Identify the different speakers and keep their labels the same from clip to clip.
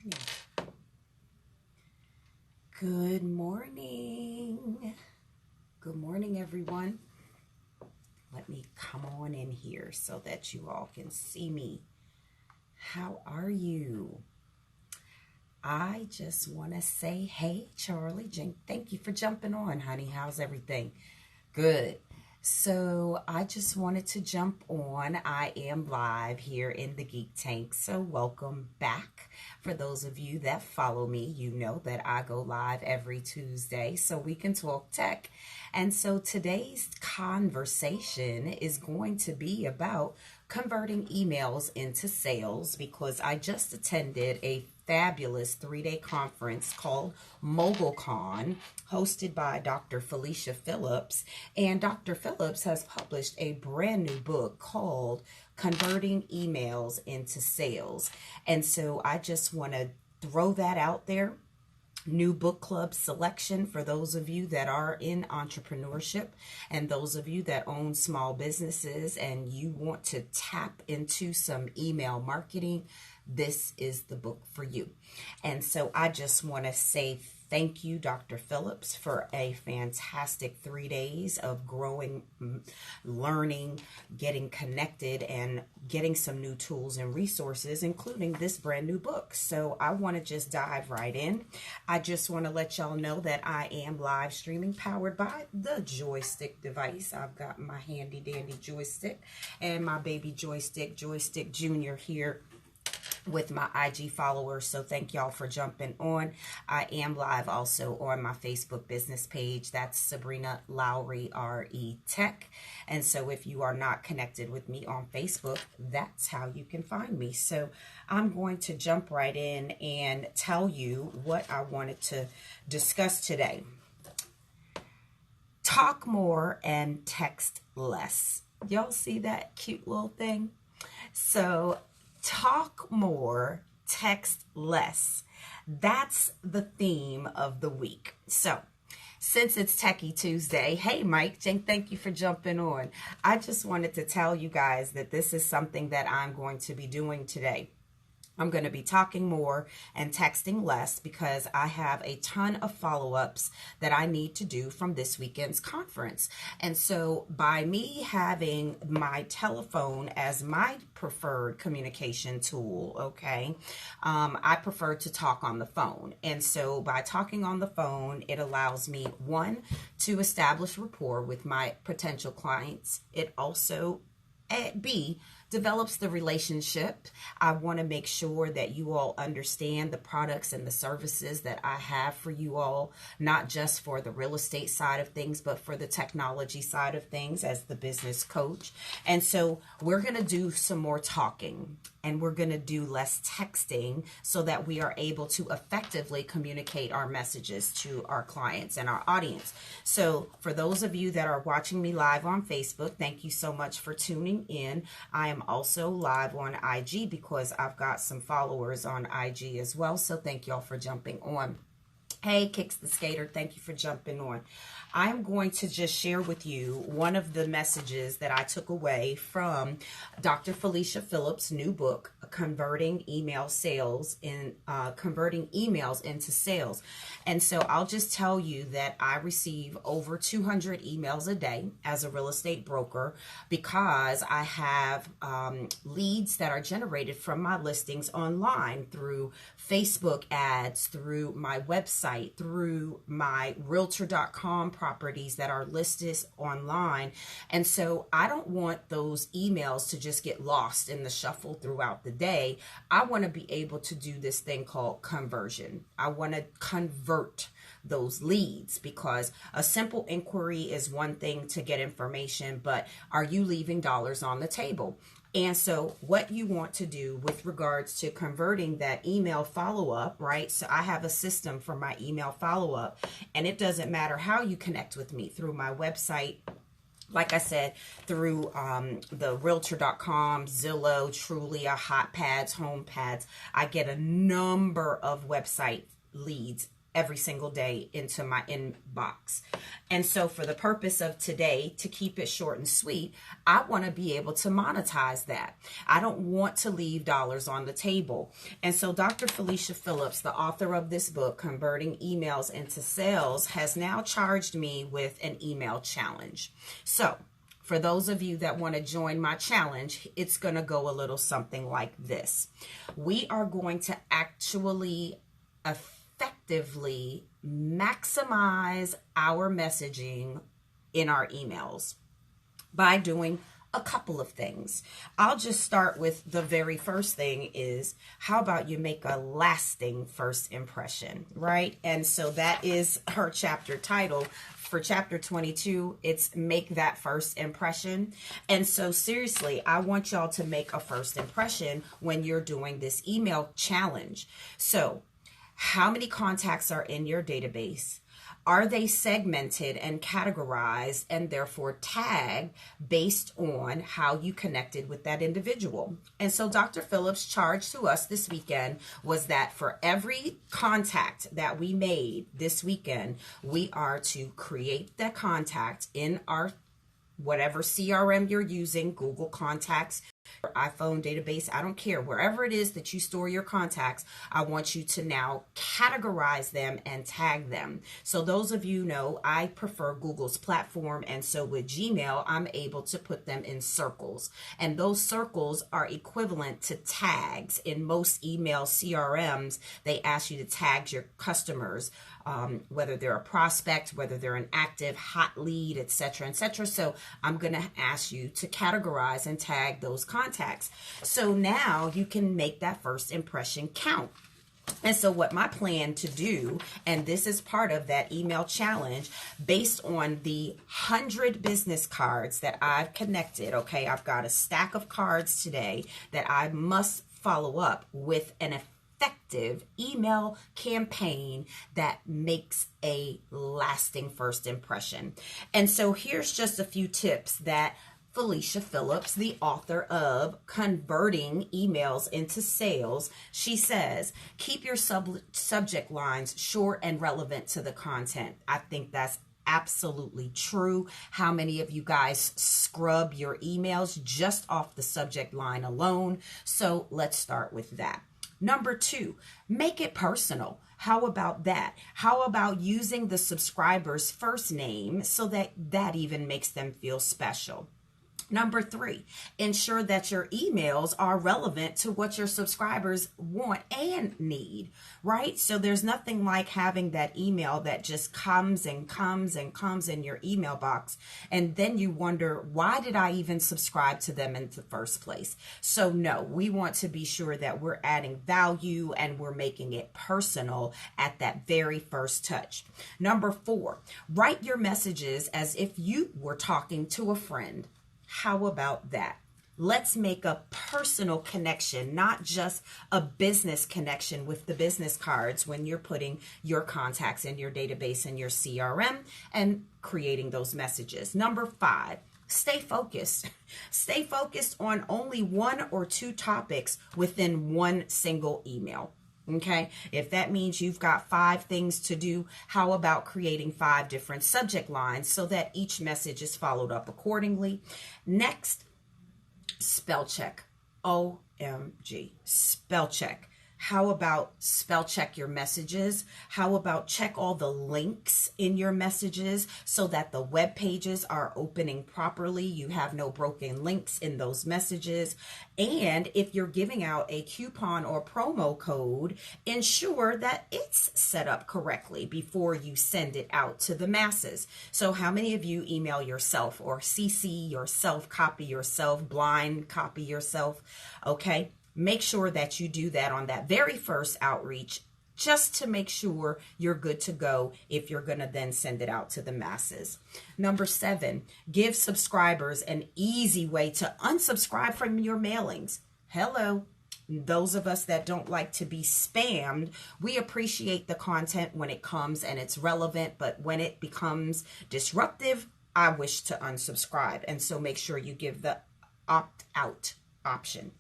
Speaker 1: morning. Good morning. Good morning, everyone. Let me come on in here so that you all can see me. How are you? I just want to say, hey, Charlie, thank you for jumping on, honey. How's everything? Good. So I just wanted to jump on. I am live here in the Geek Tank, so welcome back. For those of you that follow me, you know that I go live every Tuesday so we can talk tech. And so today's conversation is going to be about converting emails into sales, because I just attended a fabulous 3-day conference called MogulCon, hosted by Dr. Felicia Phillips. And Dr. Phillips has published a brand new book called Converting Emails into Sales. And so I just want to throw that out there. New book club selection for those of you that are in entrepreneurship and those of you that own small businesses and you want to tap into some email marketing. This is the book for you. And so I just want to say thank you, Dr. Phillips, for a fantastic 3 days of growing, learning, getting connected, and getting some new tools and resources, including this brand new book. So I want to just dive right in. I just want to let y'all know that I am live streaming powered by the Joystick device. I've got my handy dandy joystick and my baby Joystick Junior here with my IG followers. So thank y'all for jumping on. I am live also on my Facebook business page. That's Sabrina Lowry RE Tech. And so if you are not connected with me on Facebook, that's how you can find me. So I'm going to jump right in and tell you what I wanted to discuss today. Talk more and text less. Y'all see that cute little thing? So talk more, text less. That's the theme of the week. So since it's Techie Tuesday, hey Mike, thank you for jumping on. I just wanted to tell you guys that this is something that I'm going to be doing today. I'm going to be talking more and texting less because I have a ton of follow-ups that I need to do from this weekend's conference. And so by me having my telephone as my preferred communication tool, okay, I prefer to talk on the phone. And so by talking on the phone, it allows me, one, to establish rapport with my potential clients. It also, B, develops the relationship. I want to make sure that you all understand the products and the services that I have for you all, not just for the real estate side of things, but for the technology side of things as the business coach. And so we're going to do some more talking and we're going to do less texting so that we are able to effectively communicate our messages to our clients and our audience. So for those of you that are watching me live on Facebook, thank you so much for tuning in. I am also live on IG because I've got some followers on IG as well. So thank y'all for jumping on. Hey, Kicks the Skater, thank you for jumping on. I'm going to just share with you one of the messages that I took away from Dr. Felicia Phillips' new book, Converting Email Sales in Converting Emails into Sales. And so I'll just tell you that I receive over 200 emails a day as a real estate broker because I have leads that are generated from my listings online through Facebook ads, through my website, through my realtor.com properties that are listed online. And so I don't want those emails to just get lost in the shuffle throughout the day. I want to be able to do this thing called conversion. I want to convert those leads, because a simple inquiry is one thing to get information, but are you leaving dollars on the table? And so what you want to do with regards to converting that email follow-up, right? So I have a system for my email follow-up, and it doesn't matter how you connect with me through my website. Like I said, through the realtor.com, Zillow, Trulia, HotPads, HomePads, I get a number of website leads every single day into my inbox. And so for the purpose of today, to keep it short and sweet, I want to be able to monetize that. I don't want to leave dollars on the table. And so Dr. Felicia Phillips, the author of this book, Converting Emails into Sales, has now charged me with an email challenge. So for those of you that want to join my challenge, it's going to go a little something like this. We are going to actually effectively maximize our messaging in our emails by doing a couple of things. I'll just start with the very first thing is, how about you make a lasting first impression, right? And so that is her chapter title. For chapter 22, it's make that first impression. And so seriously, I want y'all to make a first impression when you're doing this email challenge. So how many contacts are in your database? Are they segmented and categorized and therefore tagged based on how you connected with that individual? And so Dr. Phillips' charge to us this weekend was that for every contact that we made this weekend, we are to create that contact in our whatever CRM you're using, Google Contacts, your iPhone database, I don't care. Wherever it is that you store your contacts, I want you to now categorize them and tag them. So those of you know, I prefer Google's platform. And so with Gmail, I'm able to put them in circles. And those circles are equivalent to tags. In most email CRMs, they ask you to tag your customers, whether they're a prospect, whether they're an active hot lead, etc., etc. So I'm going to ask you to categorize and tag those contacts. So now you can make that first impression count. And so what my plan to do, and this is part of that email challenge, based on the 100 business cards that I've connected, okay, I've got a stack of cards today that I must follow up with an effective email campaign that makes a lasting first impression. And so here's just a few tips that Felicia Phillips, the author of Converting Emails into Sales, she says, keep your subject lines short and relevant to the content. I think that's absolutely true. How many of you guys scrub your emails just off the subject line alone? So let's start with that. Number 2, make it personal. How about that? How about using the subscriber's first name so that even makes them feel special? Number 3, ensure that your emails are relevant to what your subscribers want and need, right? So there's nothing like having that email that just comes and comes and comes in your email box. And then you wonder, why did I even subscribe to them in the first place? So no, we want to be sure that we're adding value and we're making it personal at that very first touch. Number 4, write your messages as if you were talking to a friend. How about that? Let's make a personal connection, not just a business connection with the business cards when you're putting your contacts in your database and your CRM and creating those messages. Number 5, stay focused. Stay focused on only 1 or 2 topics within one single email. Okay, if that means you've got 5 things to do, how about creating 5 different subject lines so that each message is followed up accordingly? Next, spell check. OMG, spell check. How about spell check your messages? How about check all the links in your messages so that the web pages are opening properly? You have no broken links in those messages. And if you're giving out a coupon or promo code, ensure that it's set up correctly before you send it out to the masses. So how many of you email yourself or CC yourself, copy yourself, blind copy yourself? Okay. Make sure that you do that on that very first outreach, just to make sure you're good to go if you're going to then send it out to the masses. Number 7, give subscribers an easy way to unsubscribe from your mailings. Hello. Those of us that don't like to be spammed, we appreciate the content when it comes and it's relevant, but when it becomes disruptive, I wish to unsubscribe. And so make sure you give the opt-out option.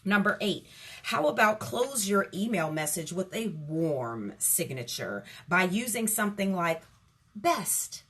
Speaker 1: Number 8, how about close your email message with a warm signature by using something like best.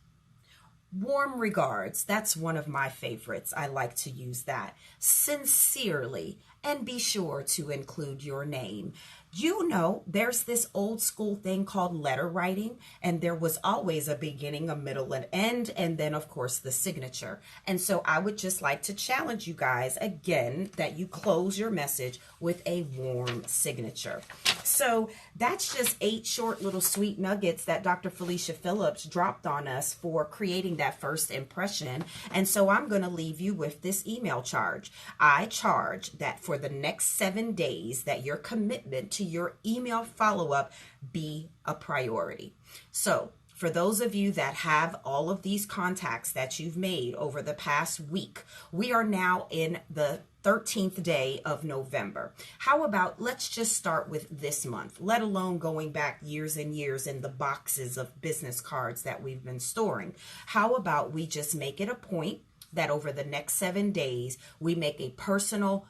Speaker 1: Warm regards. That's one of my favorites. I like to use that. Sincerely, and be sure to include your name. You know, there's this old school thing called letter writing, and there was always a beginning, a middle, and end, and then, of course, the signature. And so I would just like to challenge you guys again that you close your message with a warm signature. So that's just 8 short little sweet nuggets that Dr. Felicia Phillips dropped on us for creating that first impression. And so I'm going to leave you with this email charge. I charge that for the next 7 days that your commitment to your email follow-up be a priority. So for those of you that have all of these contacts that you've made over the past week, we are now in the 13th day of November. How about let's just start with this month, let alone going back years and years in the boxes of business cards that we've been storing. How about we just make it a point that over the next 7 days, we make a personal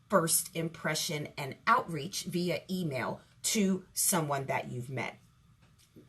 Speaker 1: first impression and outreach via email to someone that you've met.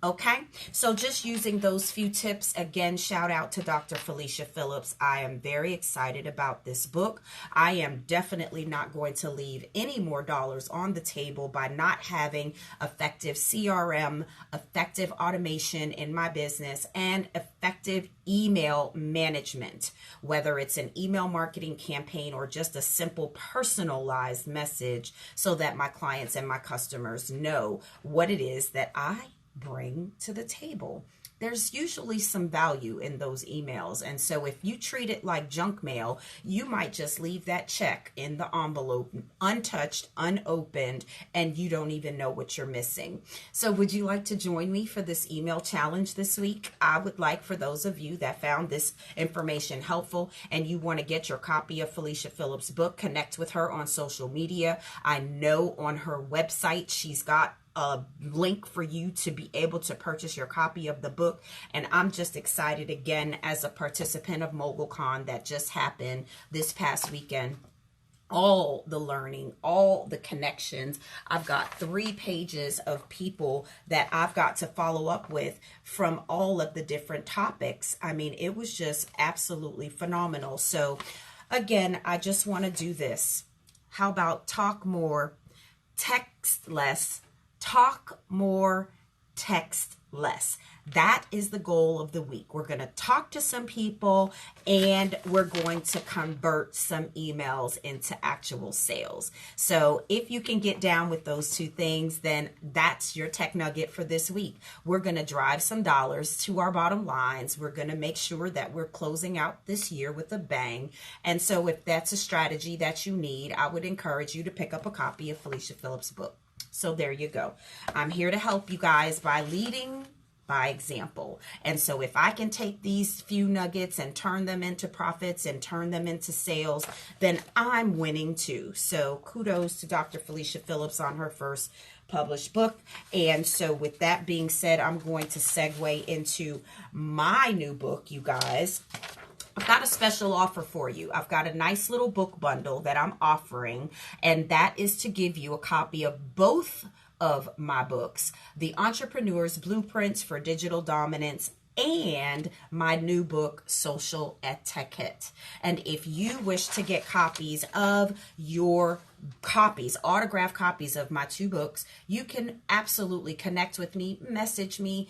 Speaker 1: Okay, so just using those few tips, again, shout out to Dr. Felicia Phillips. I am very excited about this book. I am definitely not going to leave any more dollars on the table by not having effective CRM, effective automation in my business, and effective email management, whether it's an email marketing campaign or just a simple personalized message so that my clients and my customers know what it is that I bring to the table. There's usually some value in those emails. And so if you treat it like junk mail, you might just leave that check in the envelope untouched, unopened, and you don't even know what you're missing. So would you like to join me for this email challenge this week? I would like for those of you that found this information helpful and you want to get your copy of Felicia Phillips' book, connect with her on social media. I know on her website, she's got a link for you to be able to purchase your copy of the book. And I'm just excited again as a participant of MogulCon that just happened this past weekend. All the learning, all the connections. I've got 3 pages of people that I've got to follow up with from all of the different topics. I mean, it was just absolutely phenomenal. So again, I just want to do this. How about talk more, text less? Talk more, text less. That is the goal of the week. We're going to talk to some people and we're going to convert some emails into actual sales. So if you can get down with those 2 things, then that's your tech nugget for this week. We're going to drive some dollars to our bottom lines. We're going to make sure that we're closing out this year with a bang. And so if that's a strategy that you need, I would encourage you to pick up a copy of Felicia Phillips' book. So there you go. I'm here to help you guys by leading by example. And so if I can take these few nuggets and turn them into profits and turn them into sales, then I'm winning too. So kudos to Dr. Felicia Phillips on her first published book. And so with that being said, I'm going to segue into my new book, you guys. I've got a special offer for you. I've got a nice little book bundle that I'm offering, and that is to give you a copy of both of my books, The Entrepreneur's Blueprints for Digital Dominance and my new book, Social Etiquette. And if you wish to get copies of your autographed copies of my 2 books, you can absolutely connect with me, message me,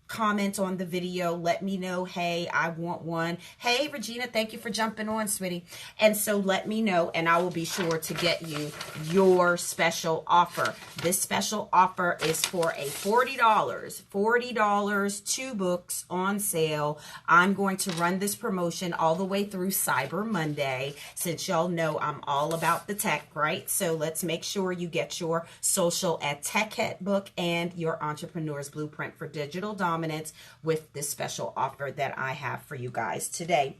Speaker 1: comment on the video, let me know, hey, I want one. Hey, Regina, thank you for jumping on, sweetie. And so let me know, and I will be sure to get you your special offer. This special offer is for a $40, 2 books on sale. I'm going to run this promotion all the way through Cyber Monday, since y'all know I'm all about the tech, right? So let's make sure you get your Social Etiquette book and your Entrepreneur's Blueprint for Digital Dominance with this special offer that I have for you guys today.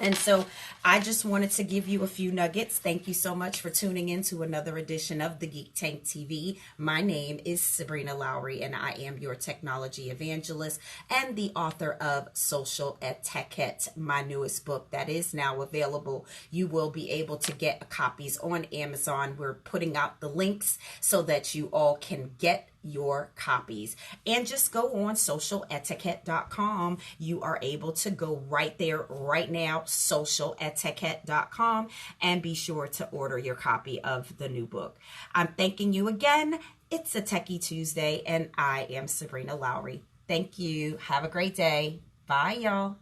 Speaker 1: And so I just wanted to give you a few nuggets. Thank you so much for tuning in to another edition of the Geek Tank TV. My name is Sabrina Lowry, and I am your technology evangelist and the author of Social Etiquette, my newest book that is now available. You will be able to get copies on Amazon. We're putting out the links so that you all can get your copies, and just go on socialetiquette.com. You are able to go right there right now, socialetiquette.com, and be sure to order your copy of the new book. I'm thanking you again. It's a Techie Tuesday, and I am Sabrina Lowry. Thank you. Have a great day. Bye, y'all.